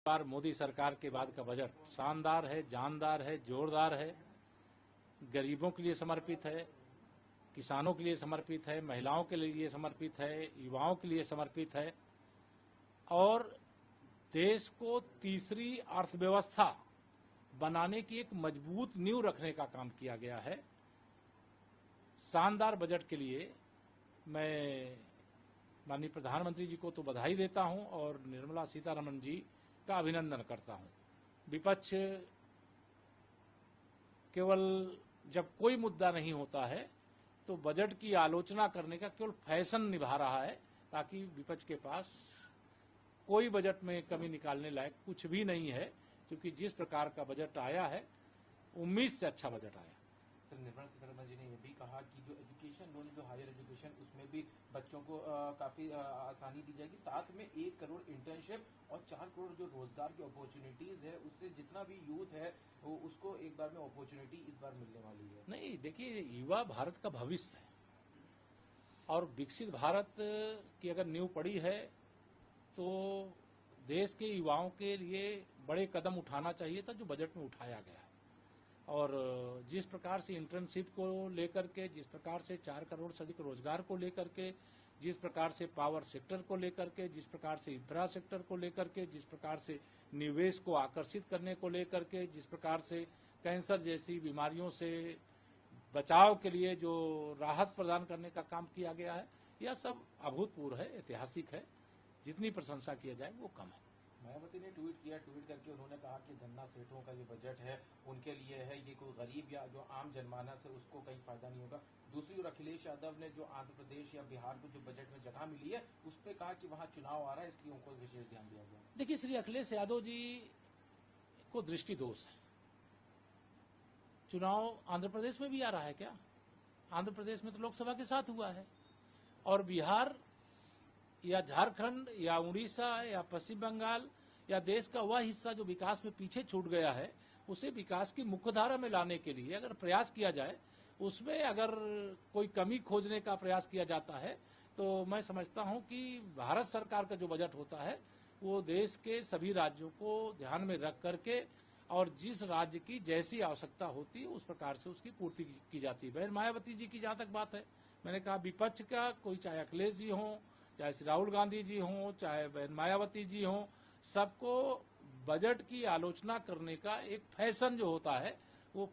बार मोदी सरकार के बाद का बजट शानदार है, जानदार है, जोरदार है, गरीबों के लिए समर्पित है, किसानों के लिए समर्पित है, महिलाओं के लिए समर्पित है, युवाओं के लिए समर्पित है और देश को तीसरी अर्थव्यवस्था बनाने की एक मजबूत नींव रखने का काम किया गया है। शानदार बजट के लिए मैं माननीय प्रधानमंत्री जी को तो बधाई देता हूं और निर्मला सीतारमण जी का अभिनंदन करता हूं। विपक्ष केवल जब कोई मुद्दा नहीं होता है तो बजट की आलोचना करने का केवल फैशन निभा रहा है, ताकि विपक्ष के पास कोई बजट में कमी निकालने लायक कुछ भी नहीं है, क्योंकि जिस प्रकार का बजट आया है उम्मीद से अच्छा बजट आया। सर, निर्मला सीतारमण जी ने यह भी कहा कि जो एजुकेशन लोन, जो हायर एजुकेशन, उसमें भी बच्चों को काफी आसानी दी जाएगी। साथ में 1 करोड़ इंटर्नशिप और 4 करोड़ जो रोजगार की अपॉर्चुनिटीज है, उससे जितना भी यूथ है वो उसको एक बार में अपॉर्चुनिटी इस बार मिलने वाली है। नहीं, देखिए, युवा भारत का भविष्य है और विकसित भारत की अगर नींव पड़ी है तो देश के युवाओं के लिए बड़े कदम उठाना चाहिए था, जो बजट में उठाया गया। और जिस प्रकार से इंटर्नशिप को लेकर के, जिस प्रकार से 4 करोड़ से अधिक रोजगार को लेकर के, जिस प्रकार से पावर सेक्टर को लेकर के, जिस प्रकार से इंफ्रास्ट्रक्चर को लेकर के, जिस प्रकार से निवेश को आकर्षित करने को लेकर के, जिस प्रकार से कैंसर जैसी बीमारियों से बचाव के लिए जो राहत प्रदान करने का काम किया गया है, यह सब अभूतपूर्व है, ऐतिहासिक है। जितनी प्रशंसा किया जाए वो कम है। मायावती ने ट्वीट करके उन्होंने कहा कि धन्ना सेठों का ये बजट है उनके लिए है, ये कोई गरीब या जो आम जनमानस है उसको कहीं फायदा नहीं होगा। दूसरी ओर अखिलेश यादव ने जो आंध्र प्रदेश या बिहार को जो बजट में जगह मिली है उस पर कहा कि वहां चुनाव आ रहा है, इसलिए उनको विशेष ध्यान दिया गया। देखिए, श्री अखिलेश यादव जी को दृष्टि दोष है। चुनाव आंध्र प्रदेश में भी आ रहा है क्या? आंध्र प्रदेश में तो लोकसभा के साथ हुआ है, और बिहार या झारखंड या उड़ीसा या पश्चिम बंगाल या देश का वह हिस्सा जो विकास में पीछे छूट गया है, उसे विकास की मुख्यधारा में लाने के लिए अगर प्रयास किया जाए, उसमें अगर कोई कमी खोजने का प्रयास किया जाता है, तो मैं समझता हूं कि भारत सरकार का जो बजट होता है वो देश के सभी राज्यों को ध्यान में रख करके और जिस राज्य की जैसी आवश्यकता होती है उस प्रकार से उसकी पूर्ति की जाती है। बहन मायावती जी की जहां तक बात है, मैंने कहा विपक्ष का कोई, चाहे अखिलेश जी हों, चाहे श्री राहुल गांधी जी हों, चाहे बहन मायावती जी हों, सबको बजट की आलोचना करने का एक फैशन जो होता है वो